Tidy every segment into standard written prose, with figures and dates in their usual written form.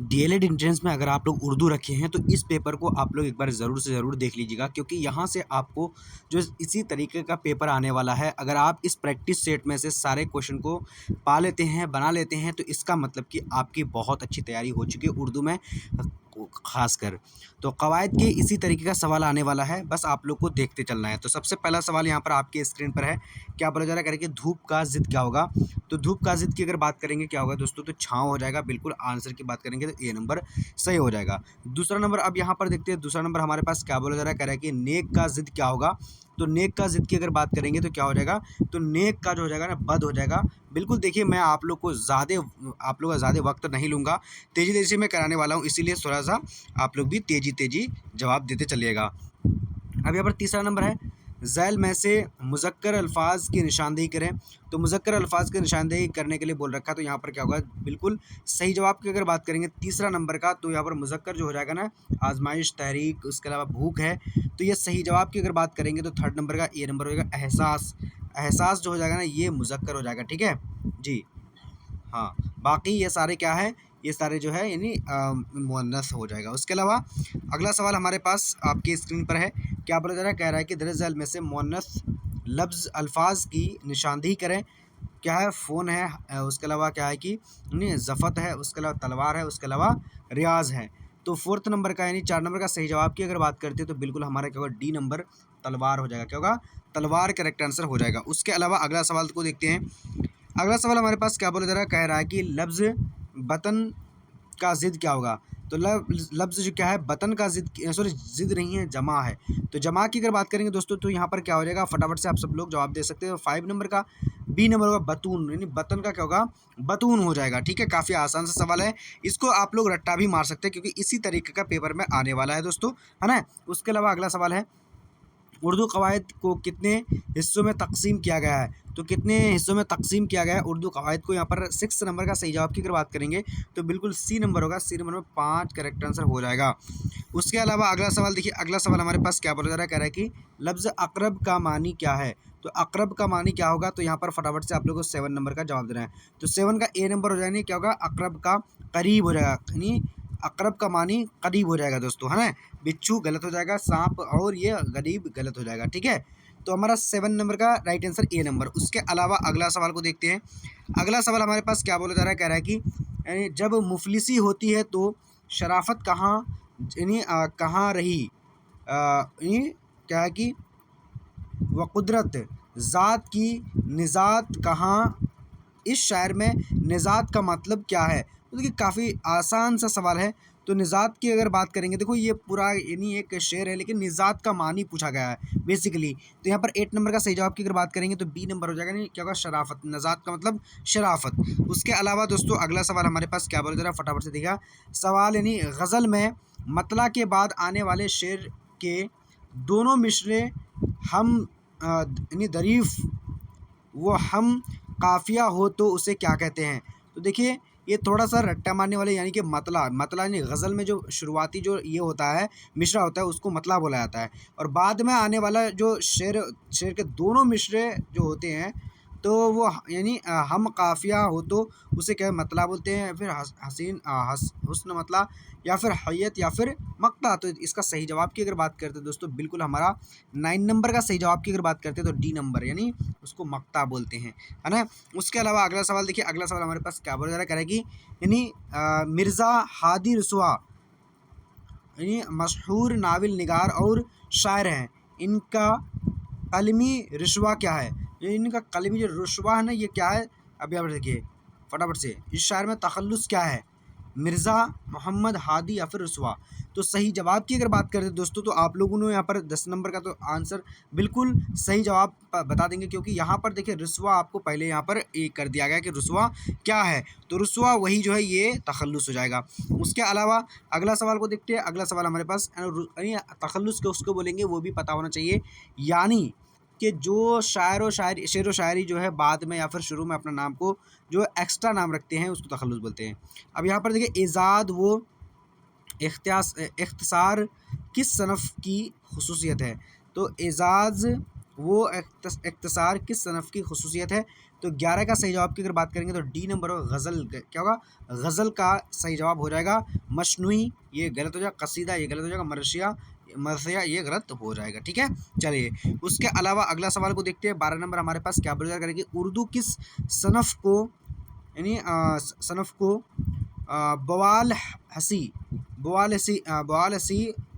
DElEd entrance में अगर आप लोग उर्दू रखे हैं तो इस पेपर को आप लोग एक बार ज़रूर से ज़रूर देख लीजिएगा, क्योंकि यहाँ से आपको जो इसी तरीके का पेपर आने वाला है। अगर आप इस प्रैक्टिस सेट में से सारे क्वेश्चन को पा लेते हैं, बना लेते हैं, तो इसका मतलब कि आपकी बहुत अच्छी तैयारी हो चुकी है उर्दू में खासकर। तो कवायद के इसी तरीके का सवाल आने वाला है, बस आप लोग को देखते चलना है। तो सबसे पहला सवाल यहाँ पर आपके स्क्रीन पर है, क्या बोला जा रहा है, करें कि धूप का ज़िद क्या होगा। तो धूप का ज़िद की अगर बात करेंगे क्या होगा दोस्तों, तो छाँव हो जाएगा। बिल्कुल आंसर की बात करेंगे तो ए नंबर सही हो जाएगा। दूसरा नंबर अब यहाँ पर देखते हैं, दूसरा नंबर हमारे पास क्या बोला जा रहा है, कह रहा है कि नेक का ज़िद क्या होगा। तो नेक का ज़िद की अगर बात करेंगे तो क्या हो जाएगा, तो नेक का जो हो जाएगा ना, बद हो जाएगा। बिल्कुल देखिए, मैं आप लोग का ज़्यादा वक्त नहीं लूँगा, तेज़ी से मैं कराने वाला हूँ, इसीलिए थोड़ा सा आप लोग भी तेज़ी जवाब देते चलिएगा। अब यहाँ पर तीसरा नंबर है, ज़ैल में से मुज़क्कर अल्फाज की निशानदेही करें। तो मुज़क्कर अल्फाज की निशानदेही करने के लिए बोल रखा है, तो यहाँ पर क्या होगा, बिल्कुल सही जवाब की अगर बात करेंगे तीसरा नंबर का, तो यहाँ पर मुज़क्कर जो हो जाएगा ना, आजमाइश, तहरीक, उसके अलावा भूख है। तो ये सही जवाब की अगर बात करेंगे तो थर्ड नंबर का ए नंबर हो जाएगा, एहसास। एहसास जो हो जाएगा ना, ये मुज़क्कर हो जाएगा, ठीक है जी। हाँ, बाकी ये सारे क्या है, ये सारे जो है यानी मुअन्नस हो जाएगा। उसके अलावा अगला सवाल हमारे पास आपकी स्क्रीन पर है, क्या बोला जा रहा है, कह रहा है कि दरअ ज़ैल में से मुअन्नस लफ्ज़ अल्फाज की निशानदेही करें। क्या है, फ़ोन है, उसके अलावा क्या है कि नहीं, ज़फ़त है, उसके अलावा तलवार है, उसके अलावा रियाज़ है। तो फोर्थ नंबर का यानी 4 नंबर का सही जवाब की अगर बात करते हैं तो बिल्कुल हमारा क्या होगा, डी नंबर तलवार हो जाएगा। क्या होगा, तलवार करेक्ट आंसर हो जाएगा। उसके अलावा अगला सवाल को देखते हैं। अगला सवाल हमारे पास क्या बोला जा रहा है, कह रहा है कि लफ्ज़ बतन का ज़िद क्या होगा। तो लफ्ज़ जो क्या है, बतन का ज़िद, सॉरी ज़िद नहीं है, जमा है। तो जमा की अगर बात करेंगे दोस्तों, तो यहाँ पर क्या हो जाएगा, फटाफट से आप सब लोग जवाब दे सकते हो। 5 नंबर का बी नंबर होगा बतून, यानी बतन का क्या होगा, बतून हो जाएगा। ठीक है, काफ़ी आसान सा सवाल है, इसको आप लोग रट्टा भी मार सकते हैं, क्योंकि इसी तरीके का पेपर में आने वाला है दोस्तों, है ना। उसके अलावा अगला सवाल है, उर्दू कवायद को कितने हिस्सों में तकसीम किया गया है। तो कितने हिस्सों में तकसीम किया गया है उर्दू कवायद को, यहाँ पर 6 नंबर का सही जवाब की अगर बात करेंगे तो बिल्कुल सी नंबर होगा, सी नंबर में 5 करेक्ट आंसर हो जाएगा। उसके अलावा अगला सवाल देखिए, अगला सवाल हमारे पास क्या बोला जा रहा है, कह रहा है कि लफ्ज़ अक़रब का मानी क्या है। तो अक़रब का मानी क्या होगा, तो यहाँ पर फटाफट से आप लोगों को 7 नंबर का जवाब देना है। तो 7 का ए नंबर हो जाएगा, क्या होगा, अक़रब का करीब हो जाएगा, यानी अक़रब का मानी करीब हो जाएगा दोस्तों, है ना। बिच्छू गलत हो जाएगा, सांप, और ये गरीब गलत हो जाएगा, ठीक है। तो हमारा 7 नंबर का राइट आंसर ए नंबर। उसके अलावा अगला सवाल को देखते हैं। अगला सवाल हमारे पास क्या बोला जा रहा है, कह रहा है कि यानी जब मुफलिसी होती है तो शराफत कहाँ, यानी कहाँ रही, यानी क्या है कि व कुदरत ज़ात की निजात कहाँ, इस शायर में निजात का मतलब क्या है। तो देखिए, काफ़ी आसान सा सवाल है। तो निजात की अगर बात करेंगे, देखो ये पूरा यानी एक शेर है, लेकिन निजात का मानी पूछा गया है बेसिकली। तो यहाँ पर 8 नंबर का सही जवाब की अगर बात करेंगे तो बी नंबर हो जाएगा, नहीं क्या होगा, शराफत। निजात का मतलब शराफत। उसके अलावा दोस्तों अगला सवाल हमारे पास क्या बोला जा रहा है, फटाफट से देखा सवाल, यानी गज़ल में मतला के बाद आने वाले शेर के दोनों मिसरे हम यानी दरीफ वो हम काफ़िया हो तो उसे क्या कहते हैं। तो देखिए, ये थोड़ा सा रट्टा मारने वाले, यानी कि मतला यानी गज़ल में जो शुरुआती जो ये होता है, मिसरा होता है, उसको मतला बोला जाता है। और बाद में आने वाला जो शेर के दोनों मिसरे जो होते हैं, तो वो यानी हम काफ़िया हो तो उसे क्या मतला बोलते हैं, या फिर हसीन हुस्न मतला, या फिर हैयत, या फिर मक्ता। तो इसका सही जवाब की अगर बात करते हैं दोस्तों, बिल्कुल हमारा 9 नंबर का सही जवाब की अगर बात करते हैं तो डी नंबर, यानी उसको मक्ता बोलते हैं, है ना। उसके अलावा अगला सवाल देखिए, अगला सवाल हमारे पास क्या बोला जा रहा है, कह रहा है कि यानी मिर्ज़ा हादी रसवा यानी मशहूर नावल निगार और शायर हैं, इनका कलमी रसवा क्या है। ये इनका कलमी जो रसवा है ना, ये क्या है, अभी आप देखिए फटाफट से, इस शायर में तखल्लुस क्या है, मिर्ज़ा मोहम्मद हादी या फिर रसवा। तो सही जवाब की अगर बात करते हैं दोस्तों, तो आप लोगों ने यहाँ पर 10 नंबर का तो आंसर बिल्कुल सही जवाब बता देंगे, क्योंकि यहाँ पर देखिए रसवा आपको पहले यहाँ पर एक कर दिया गया कि रसवा क्या है। तो रसवा वही जो है, ये तखल्लुस हो जाएगा। उसके अलावा अगला सवाल को देखते हैं। अगला सवाल हमारे पास, यानी तखल्लुस के उसको बोलेंगे, वो भी पता होना चाहिए, यानी कि जो शेर व शायरी जो है बाद में या फिर शुरू में अपना नाम को जो एक्स्ट्रा नाम रखते हैं, उसको तखल्लुस बोलते हैं। अब यहाँ पर देखिए, इजाद वो इख्तिसार किस सनफ़ की खुसूसियत है। तो एजाज़ वो इख्तिसार किस सनफ़ की खुसूसियत है। तो 11 का सही जवाब की अगर बात करेंगे तो डी नंबर होगा गज़ल। क्या होगा? गज़ल का सही जवाब हो जाएगा। मशनूई ये गलत हो जाएगा, कसीदा ये गलत हो जाएगा, मरसिया ये गलत हो जाएगा। ठीक है, चलिए उसके अलावा अगला सवाल को देखते हैं। 12 नंबर हमारे पास क्या बोला करेगी, उर्दू किस सनफ़ को यानी सनफ़ को बवाल हसी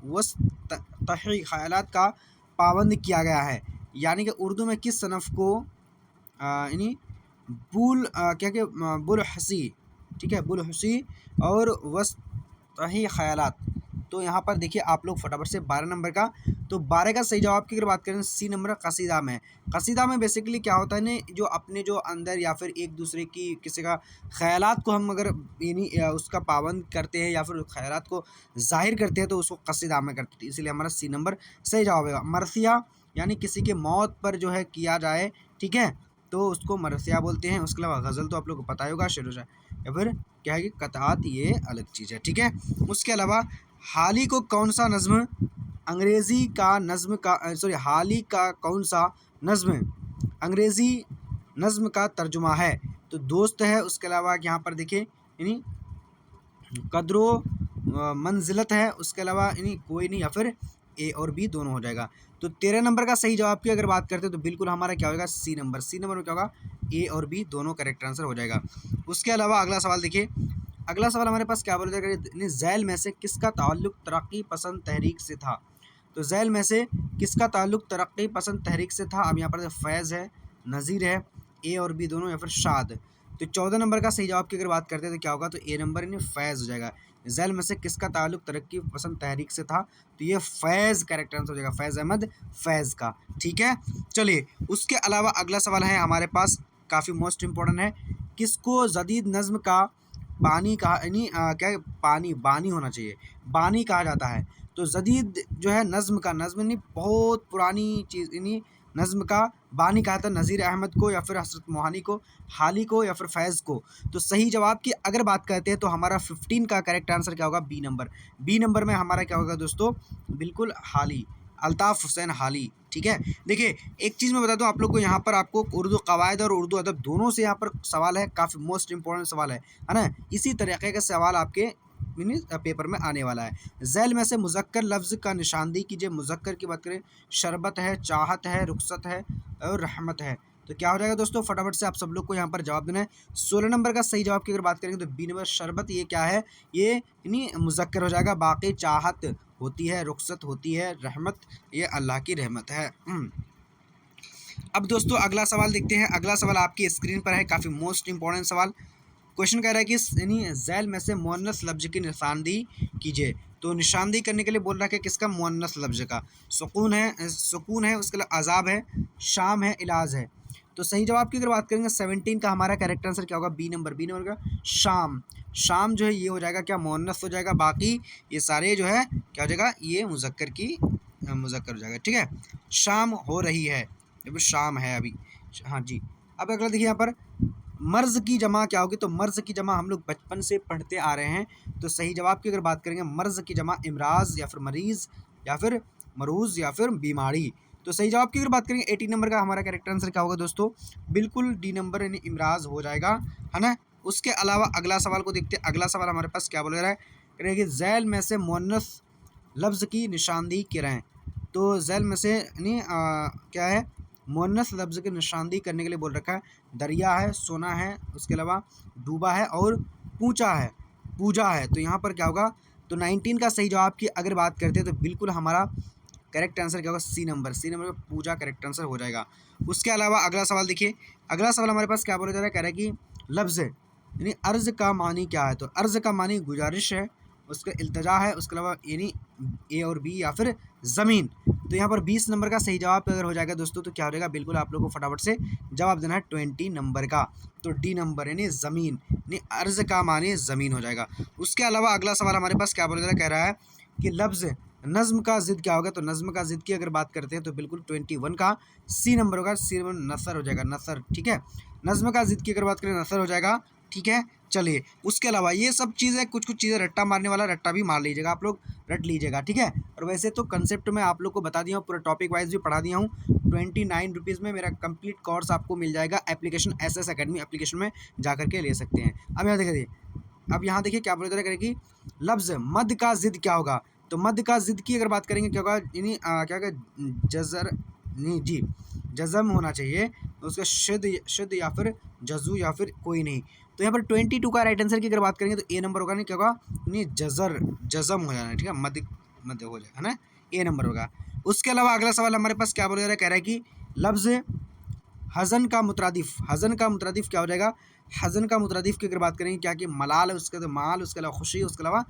वस्तही ख़यालात का पाबंद किया गया है। यानी कि उर्दू में किस सनफ़ को यानी बुल हसी, ठीक है, बुल हसी और वस्तही ख़यालात। तो यहाँ पर देखिए आप लोग फटाफट से 12 नंबर का, तो 12 का सही जवाब की अगर बात करें सी नंबर कसीदा में। कसीदा में बेसिकली क्या होता है ना, जो अपने जो अंदर या फिर एक दूसरे की किसी का ख़यालात को हम अगर यानी उसका पाबंद करते हैं या फिर ख़यालात को ज़ाहिर करते हैं तो उसको कसीदा में करते हैं, इसलिए हमारा सी नंबर सही जवाब है। मरसिया यानी किसी के मौत पर जो है किया जाए, ठीक है, तो उसको मरसिया बोलते हैं। उसके अलावा गज़ल तो आप लोग को पता ही होगा, शेर व शायरी, या फिर क्या है कि कतआत, ये अलग चीज़ है। ठीक है, उसके अलावा हाली को कौन सा नज़्म अंग्रेज़ी का नज़्म का हाली का कौन सा नज़्म अंग्रेज़ी नज़्म का तर्जुमा है? तो दोस्त है। उसके अलावा यहाँ पर देखिए यानी कदरो मंजिलत है। उसके अलावा यानी कोई नहीं, या फिर ए और बी दोनों हो जाएगा। तो 13 नंबर का सही जवाब की अगर बात करते हैं तो बिल्कुल हमारा क्या होगा, सी नंबर। सी नंबर में क्या होगा, ए और बी दोनों करेक्ट आंसर हो जाएगा। उसके अलावा अगला सवाल देखिए, अगला सवाल हमारे पास क्या बोला जाएगा, झैल में से किसका ताल्लुक़ तरक्की पसंद तहरीक से था? तो झैल में से किसका ताल्लुक़ तरक्की पसंद तहरीक से था? अब यहाँ पर फैज़ है, नज़ीर है, ए और बी दोनों, या फिर शाद। तो 14 नंबर का सही जवाब की अगर बात करते हैं तो क्या होगा, तो ए नंबर यानी फैज़ हो जाएगा। झैल में से किसका ताल्लुक़ तरक्की पसंद तहरीक से था? तो ये फैज़ करेक्ट आंसर हो जाएगा, फैज़ अहमद फैज़ का। ठीक है, चलिए उसके अलावा अगला सवाल है हमारे पास, काफ़ी मोस्ट इम्पोर्टेंट है। किसको जदीद नज़्म का बानी कहा, यानी क्या है, बानी होना चाहिए, बानी कहा जाता है? तो जदीद जो है नज़्म का, नज़्म यानी बहुत पुरानी चीज़, यानी नज़्म का बानी कहा था नज़ीर अहमद को, या फिर हसरत मोहानी को, हाली को, या फिर फैज़ को? तो सही जवाब की अगर बात करते हैं तो हमारा 15 का करेक्ट आंसर क्या होगा, बी नंबर। बी नंबर में हमारा क्या होगा दोस्तों, बिल्कुल हाली, अल्ताफ़ हुसैन हाली। ठीक है, देखिए एक चीज़ मैं बता दूं आप लोग को, यहाँ पर आपको उर्दू कवायद और उर्दू अदब दोनों से यहाँ पर सवाल है, काफ़ी मोस्ट इंपॉर्टेंट सवाल है ना। इसी तरीके का सवाल आपके मिनी पेपर में आने वाला है। झैल में से मुज़क्कर लफ्ज़ का निशानदेही कीजिए। मुज़क्कर की बात करें, शरबत है, चाहत है, रुखसत है और रहमत है। तो क्या हो जाएगा दोस्तों, फटाफट से आप सब लोग को यहाँ पर जवाब देना है। 16 नंबर का सही जवाब की अगर बात करेंगे तो बी नंबर शरबत, ये क्या है, ये यानी मुज़क्कर हो जाएगा। बाकी चाहत होती है, रुखसत होती है, रहमत ये अल्लाह की रहमत है। अब दोस्तों अगला सवाल देखते हैं। अगला सवाल आपकी स्क्रीन पर है, काफ़ी मोस्ट इंपॉर्टेंट सवाल। क्वेश्चन कह रहा है कि यानी झैल में से मुअन्नस लफ्ज़ की निशानदेही कीजिए। तो निशानदेही करने के लिए बोल रहा है किसका, मुअन्नस लफ्ज़ का। सुकून है, उसके लिए अज़ाब है, शाम है, इलाज है। तो सही जवाब की अगर बात करेंगे 17 का हमारा करेक्ट आंसर क्या होगा, बी नंबर। बी नंबर का शाम। शाम जो है ये हो जाएगा क्या, मुअन्नस हो जाएगा। बाकी ये सारे जो है क्या हो जाएगा, ये मुज़क्कर हो जाएगा। ठीक है, शाम हो रही है, अभी शाम है अभी। हाँ जी, अब अगला देखिए यहाँ पर मर्ज़ की जमा क्या होगी। तो मर्ज़ की जमा हम लोग बचपन से पढ़ते आ रहे हैं। तो सही जवाब की अगर बात करेंगे, मर्ज़ की जमा इमराज़, या फिर मरीज़, या फिर मरूज़, या फिर बीमारी। तो सही जवाब की अगर बात करेंगे 18 नंबर का हमारा करेक्ट आंसर क्या होगा दोस्तों, बिल्कुल डी नंबर यानी इमराज़ हो जाएगा, है ना। उसके अलावा अगला सवाल को देखते हैं। अगला सवाल हमारे पास क्या बोल रहा है कि झैल में से मुअन्नस लफ्ज़ की निशानदेही कराएँ। तो झैल में से यानी क्या है, मुअन्नस लफ्ज़ की निशानदेही करने के लिए बोल रखा है। दरिया है, सोना है, उसके अलावा डूबा है और पूजा है। तो यहाँ पर क्या होगा, तो 19 का सही जवाब की अगर बात करते हैं तो बिल्कुल हमारा करेक्ट आंसर क्या होगा, सी नंबर। सी नंबर में पूजा करेक्ट आंसर हो जाएगा। उसके अलावा अगला सवाल देखिए। अगला सवाल हमारे पास क्या बोला जा रहा है, कह रहा है कि लफ्ज़ यानी अर्ज़ का मानी क्या है। तो अर्ज़ का मानी गुजारिश है, उसका इल्तिजा है, उसके अलावा यानी ए और बी, या फिर ज़मीन। तो यहाँ पर 20 नंबर का सही जवाब अगर हो जाएगा दोस्तों तो क्या हो जाएगा, बिल्कुल आप लोगों को फटाफट से जवाब देना है 20 नंबर का। तो डी नंबर यानी ज़मीन, यानी अर्ज़ का मानी ज़मीन हो जाएगा। उसके अलावा अगला सवाल हमारे पास क्या बोला जा रहा है, कह रहा है कि लफ्ज़ नज़्म का ज़िद क्या होगा। तो नज़्म का ज़िद की अगर बात करते हैं तो बिल्कुल 21 का सी नंबर होगा। सी नंबर नसर हो जाएगा, नसर। ठीक है, नज़्म का ज़िद की अगर बात करें नसर हो जाएगा। ठीक है। चलिए, उसके अलावा ये सब चीज़ें, कुछ कुछ चीज़ें रट्टा मारने वाला रट्टा भी मार लीजिएगा, आप लोग रट लीजिएगा, ठीक है। और वैसे तो कंसेप्ट मैं आप लोग को बता दिया हूँ, पूरा टॉपिक वाइज भी पढ़ा दिया हूँ। 29 रुपीज़ में मेरा कंप्लीट कोर्स आपको मिल जाएगा। एप्लीकेशन SS अकेडमी एप्लीकेशन में जा करके ले सकते हैं। अब यहाँ देखिए, क्या बोले करेगी, लफ्ज़ मद का ज़िद क्या होगा। तो मद का ज़िद की अगर बात करेंगे क्या होगा, यानी क्या होगा, जज़र नहीं जी, जज़म होना चाहिए, उसका शुद्ध या फिर जज़ू या फिर कोई नहीं। तो यहाँ पर 22 का राइट आंसर की अगर बात करेंगे तो ए नंबर होगा, नहीं क्या होगा, नहीं जज़म हो जाना है, ठीक है, मद हो जाएगा, है ना, ए नंबर होगा। उसके अलावा अगला सवाल हमारे पास क्या बोला जा रहा है, कह रहा है कि लफ्ज़ हज़न का मुतरादिफ क्या हो जाएगा। हज़न का मुतरादिफ की अगर बात करेंगे क्या कि मलाल है, उसके बाद माल, उसके अलावा खुशी, उसके अलावा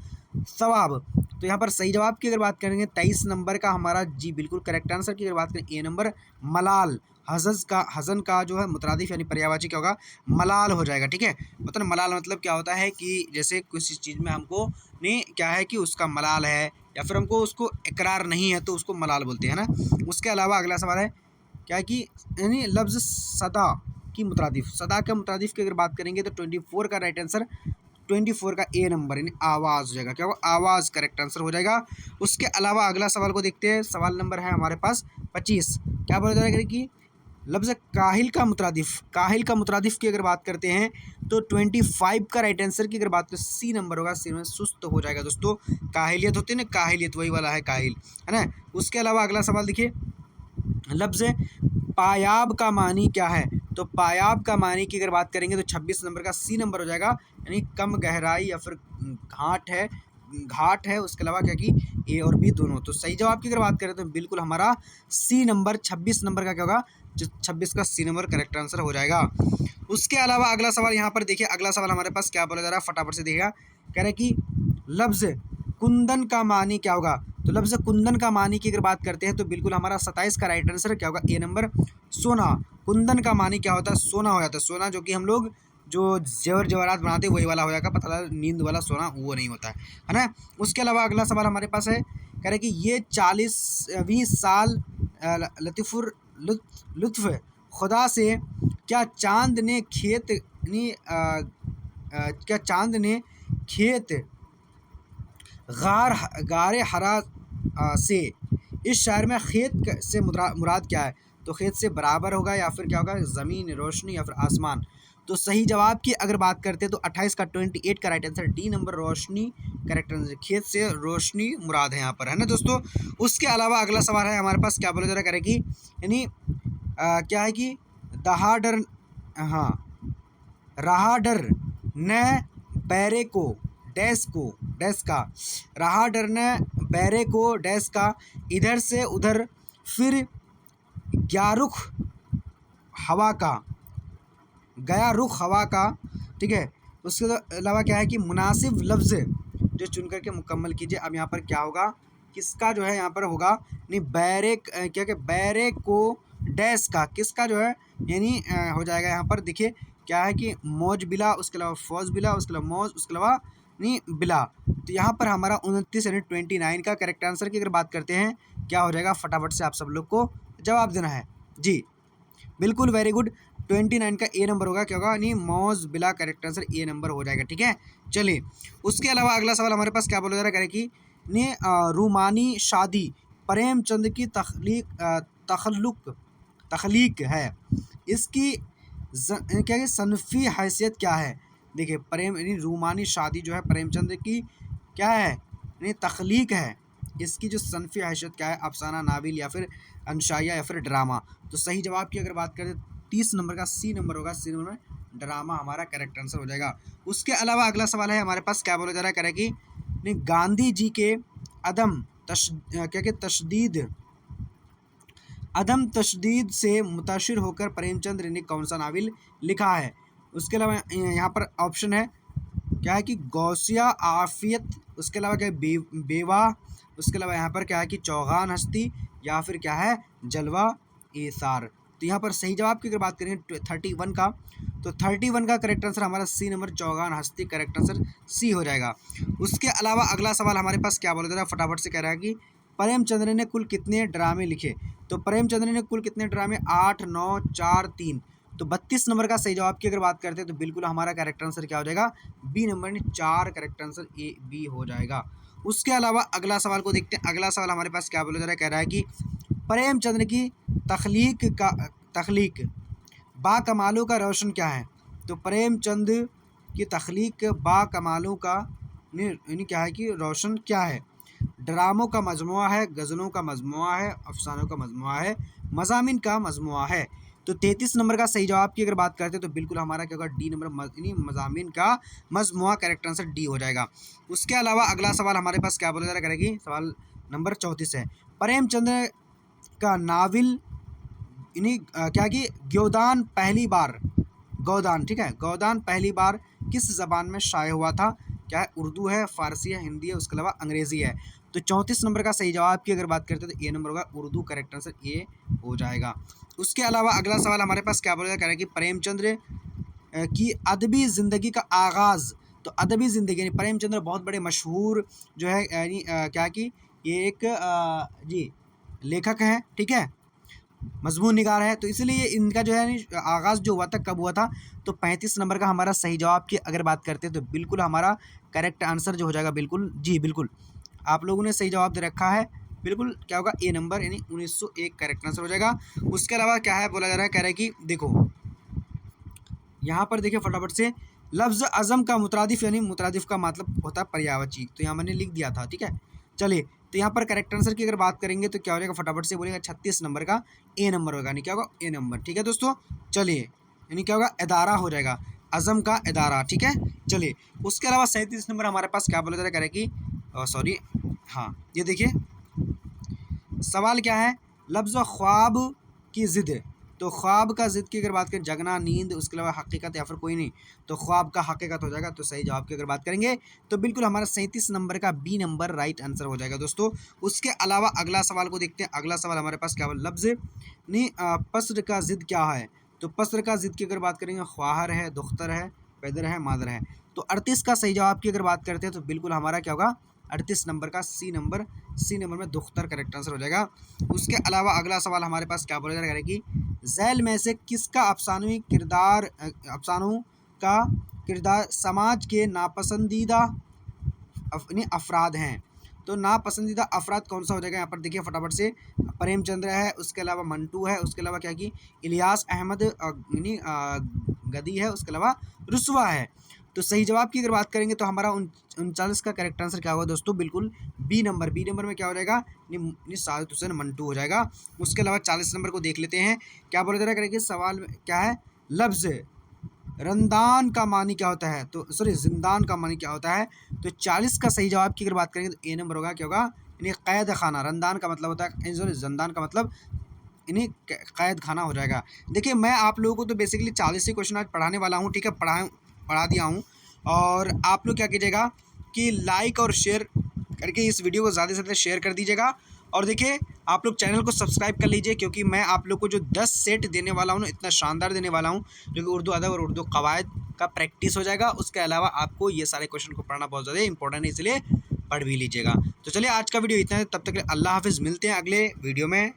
सवाब। तो यहाँ पर सही जवाब की अगर बात करेंगे 23 नंबर का हमारा जी बिल्कुल करेक्ट आंसर की अगर बात करें ए नंबर मलाल। हज़न का जो है मुतरादिफ यानी पर्यायवाची क्या होगा, मलाल हो जाएगा, ठीक है। मतलब मलाल मतलब क्या होता है कि जैसे किसी चीज़ में हमको नहीं क्या है कि उसका मलाल है या फिर हमको उसको इकरार नहीं है तो उसको मलाल बोलते हैं ना। उसके अलावा अगला सवाल है क्या कि यानी लफ्ज़ सदा की मुतरादिफ की अगर बात करेंगे तो 24 का राइट आंसर, 24 का ए नंबर यानी आवाज़ हो जाएगा, क्या होगा, आवाज़ करेक्ट आंसर हो जाएगा। उसके अलावा अगला सवाल को देखते हैं, सवाल नंबर है हमारे पास 25। क्या बोला जाएगा कि लफ्ज़ काहिल का मुतरादिफ की अगर बात करते हैं तो 25 का राइट आंसर की अगर बात करें सी नंबर होगा, सी में सुस्त हो जाएगा दोस्तों। काहिलियत होती है ना, काहिलियत वही वाला है काहिल, है ना। उसके अलावा अगला सवाल देखिए, लफ्ज़ पायाब का मानी क्या है। तो पायाब का मानी की अगर बात करेंगे तो 26 नंबर का सी नंबर हो जाएगा, यानी कम गहराई या फिर घाट है। उसके अलावा क्या कि ए और बी दोनों। तो सही जवाब की अगर बात करें तो बिल्कुल हमारा सी नंबर 26 नंबर का क्या होगा, 26 का सी नंबर करेक्ट आंसर हो जाएगा। उसके अलावा अगला सवाल यहाँ पर देखिए, अगला सवाल हमारे पास क्या बोला जा रहा है, फटाफट से देखिएगा। कह रहे कि लफ्ज़ कुंदन का मानी क्या होगा। तो लफ्ज़ कुंदन का मानी की अगर बात करते हैं तो बिल्कुल हमारा 27 का राइट आंसर क्या होगा, ए नंबर सोना। कुंदन का मानी क्या होता है, सोना हो जाता है। सोना जो कि हम लोग जो जेवर जवाहरात बनाते हैं वही वाला हो जाएगा, पता लगा नींद वाला सोना वो नहीं होता है ना। उसके अलावा अगला सवाल हमारे पास है, कह रहे कि ये 40वीं साल लुत्फ़ खुदा से क्या चांद ने खेत गारे हरा से, इस शायर में खेत से मुराद क्या है। तो खेत से बराबर होगा या फिर क्या होगा, ज़मीन, रोशनी या फिर आसमान। तो सही जवाब की अगर बात करते हैं तो 28 का 28 का राइट आंसर डी नंबर रोशनी करेक्ट आंसर, खेत से रोशनी मुराद है यहाँ पर, है ना दोस्तों। उसके अलावा अगला सवाल है हमारे पास, क्या बोला जा रहा है, करेगी यानी क्या है कि दहाडर, हाँ, रहाडर न बैरे को डैश का, रहाडर न बैरे को डैश का, इधर से उधर फिर गया रुख हवा का, ठीक है। उसके अलावा क्या है कि मुनासिब लफ्ज़ जो चुन करके मुकम्मल कीजिए। अब यहाँ पर क्या होगा, किसका जो है यहाँ पर होगा, नहीं बैरे बैरे को डैश का, किसका जो है यानी हो जाएगा यहाँ पर देखिए क्या है कि मौज बिला, उसके अलावा फौज बिला, उसके अलावा मौज, उसके अलावा नहीं बिला। तो यहाँ पर हमारा 29 यानी 29 का करेक्ट आंसर की अगर बात करते हैं क्या हो जाएगा, फटाफट से आप सब लोग को जवाब देना है जी, बिल्कुल वेरी गुड। 29 का ए नंबर होगा, क्या होगा, नहीं मौज बिला करेक्ट आंसर ए नंबर हो जाएगा, ठीक है। चलिए, उसके अलावा अगला सवाल हमारे पास क्या बोला जा रहा है, कि ने रूमानी शादी प्रेमचंद की तख्लीक है, इसकी क्या है सनफ़ी हैसियत क्या है। देखिए यानी रूमानी शादी जो है प्रेमचंद की क्या है, यानी तख्लीक है, इसकी जो सनफ़ी हैसियत क्या है, अफसाना, नावल या फिर अंशाया या फिर ड्रामा। तो सही जवाब की अगर बात करें 30 नंबर का सी नंबर होगा, सी नंबर में ड्रामा हमारा करेक्ट आंसर हो जाएगा। उसके अलावा अगला सवाल है हमारे पास, क्या बोला जा रहा है, कह रहा है कि गांधी जी के अदम तशदीद से मुताशिर होकर प्रेमचंद ने कौन सा नावल लिखा है। उसके अलावा यहाँ पर ऑप्शन है क्या है कि गौसिया आफियत, उसके अलावा क्या है बेवा, उसके अलावा यहाँ पर क्या है कि चौगान हस्ती या फिर क्या है जलवा एसार। तो यहाँ पर सही जवाब की अगर बात करेंगे 31 का, तो 31 का करेक्ट आंसर हमारा सी नंबर चौगान हस्ती करेक्ट आंसर सी हो जाएगा। उसके अलावा अगला सवाल हमारे पास क्या बोला जा रहा है, फटाफट से कह रहा है कि प्रेमचंद्र ने कुल कितने ड्रामे लिखे। तो प्रेमचंद्र ने कुल कितने ड्रामे, 8, 9, 4, 3। तो 32 नंबर का सही जवाब की अगर बात करते हैं तो बिल्कुल हमारा करेक्ट आंसर क्या हो जाएगा, बी नंबर, यानी 4 करेक्ट आंसर ए बी हो जाएगा। उसके अलावा अगला सवाल को देखते हैं। अगला सवाल हमारे पास क्या बोला जा रहा है, कह रहा है कि प्रेमचंद की तख्लीक बाकमालों का रोशन क्या है। तो प्रेमचंद की तख्लीक बाकमालों का यानी क्या है कि रोशन क्या है। ड्रामों का मजमुआ है, गज़लों का मजमुआ है, अफसानों का मजमुआ है, मज़ामिन का मजमुआ है। तो 33 नंबर का सही जवाब की अगर बात करते हैं तो बिल्कुल हमारा क्या होगा, डी नंबर, यानी मज़ामिन का मजमुआ, करेक्ट आंसर डी हो जाएगा। उसके अलावा अगला सवाल हमारे पास क्या बोला जा रहा है, सवाल नंबर 34 है। प्रेमचंद का नावल यानी क्या कि गोदान, ठीक है, गोदान पहली बार किस ज़बान में शाये हुआ था। क्या है, उर्दू है, फ़ारसी है, हिंदी है, उसके अलावा अंग्रेज़ी है। तो 34 नंबर का सही जवाब की अगर बात करते हैं तो ए नंबर होगा, उर्दू, करेक्ट आंसर ए हो जाएगा। उसके अलावा अगला सवाल हमारे पास क्या बोला जा रहा है कि प्रेमचंद्र की अदबी ज़िंदगी का आगाज़। तो अदबी ज़िंदगी यानी प्रेमचंद्र बहुत बड़े मशहूर जो है, यानी क्या कि ये एक जी लेखक हैं, ठीक है, मजमून निगार है। तो इसलिए इनका जो है आगाज़ जो हुआ था, कब हुआ था, तो 35 नंबर का हमारा सही जवाब की अगर बात करते हैं तो बिल्कुल हमारा करेक्ट आंसर जो हो जाएगा, बिल्कुल जी बिल्कुल आप लोगों ने सही जवाब दे रखा है, बिल्कुल क्या होगा, ए नंबर, यानी 1901 करेक्ट आंसर हो जाएगा। उसके अलावा क्या है बोला जा रहा है, कह रहा है कि देखो यहाँ पर देखिए फटाफट से, लफ्ज़ अज़म का मुतरादिफ, यानी मुतरादिफ का मतलब होता है पर्यायवाची। तो यहाँ मैंने लिख दिया था, ठीक है। चलिए, तो यहाँ पर करेक्ट आंसर की अगर बात करेंगे तो क्या हो जाएगा, फटाफट से बोलेगा, 36 नंबर का ए नंबर होगा, यानी क्या होगा, ए नंबर, ठीक है दोस्तों। चलिए, यानी क्या होगा, इदारा हो जाएगा, अज़म का इदारा, ठीक है। चलिए, उसके अलावा 37 नंबर हमारे पास क्या बोला जा रहा है, कह रहे कि सॉरी, हाँ ये देखिए सवाल क्या है, लफ्ज़ ख्वाब की ज़िद। तो ख्वाब का ज़िद की अगर बात करें, जगना, नींद, उसके अलावा हकीकत या फिर कोई नहीं, तो ख्वाब का हकीकत हो जाएगा। तो सही जवाब की अगर बात करेंगे तो बिल्कुल हमारा 37 नंबर का बी नंबर राइट आंसर हो जाएगा दोस्तों। उसके अलावा अगला सवाल को देखते हैं। अगला सवाल हमारे पास क्या, लफ्ज़ नहीं पस्र का ज़िद क्या है। तो पस्र का ज़िद की अगर बात करेंगे, ख्वाहर है, दुख्तर है, पैदर है, मादर है। तो 38 का सही जवाब की अगर बात करते हैं तो बिल्कुल हमारा क्या होगा, 38 नंबर का सी नंबर में दुख्तर करेक्ट आंसर हो जाएगा। उसके अलावा अगला सवाल हमारे पास क्या बोला जा रहा है कि झैल में से किसका अफसानवी किरदार, अफसानों का किरदार समाज के नापसंदीदा अफराद हैं। तो नापसंदीदा अफराद कौन सा हो जाएगा, यहाँ पर देखिए फटाफट से, प्रेमचंद्र है, उसके अलावा मंटू है, उसके अलावा क्या कि इलियास अहमद यानी गदी है, उसके अलावा रुस्वा है। तो सही जवाब की अगर बात करेंगे तो हमारा 39 का करेक्ट आंसर क्या होगा दोस्तों, बिल्कुल बी नंबर में क्या हो जाएगा, सादिक हुसैन मंटू हो जाएगा। उसके अलावा 40 नंबर को देख लेते हैं, क्या बोला जा रहा है कि सवाल में क्या है, लफ्ज़ रंदान का मानी क्या होता है। तो सॉरी, जिंदान का मानी क्या होता है। तो 40 का सही जवाब की अगर बात करेंगे तो ए नंबर होगा, क्या होगा, यानी कैद खाना। रंदान का मतलब होता है, सॉरी, जिंदान का मतलब यानी कैद खाना हो जाएगा। देखिए, मैं आप लोगों को तो बेसिकली 40 ही क्वेश्चन आज पढ़ाने वाला हूँ, ठीक है, पढ़ा दिया हूँ। और आप लोग क्या कीजिएगा कि लाइक और शेयर करके इस वीडियो को ज़्यादा से ज़्यादा शेयर कर दीजिएगा। और देखिए, आप लोग चैनल को सब्सक्राइब कर लीजिए, क्योंकि मैं आप लोग को जो 10 सेट देने वाला हूँ ना, इतना शानदार देने वाला हूँ, जो कि उर्दू अदब और उर्दू कवायद का प्रैक्टिस हो जाएगा। उसके अलावा आपको ये सारे क्वेश्चन को पढ़ना बहुत ज़्यादा इंपॉर्टेंट है, इसलिए पढ़ भी लीजिएगा। तो चलिए, आज का वीडियो इतना है, तब तक के लिए अल्लाह हाफिज़, मिलते हैं अगले वीडियो में।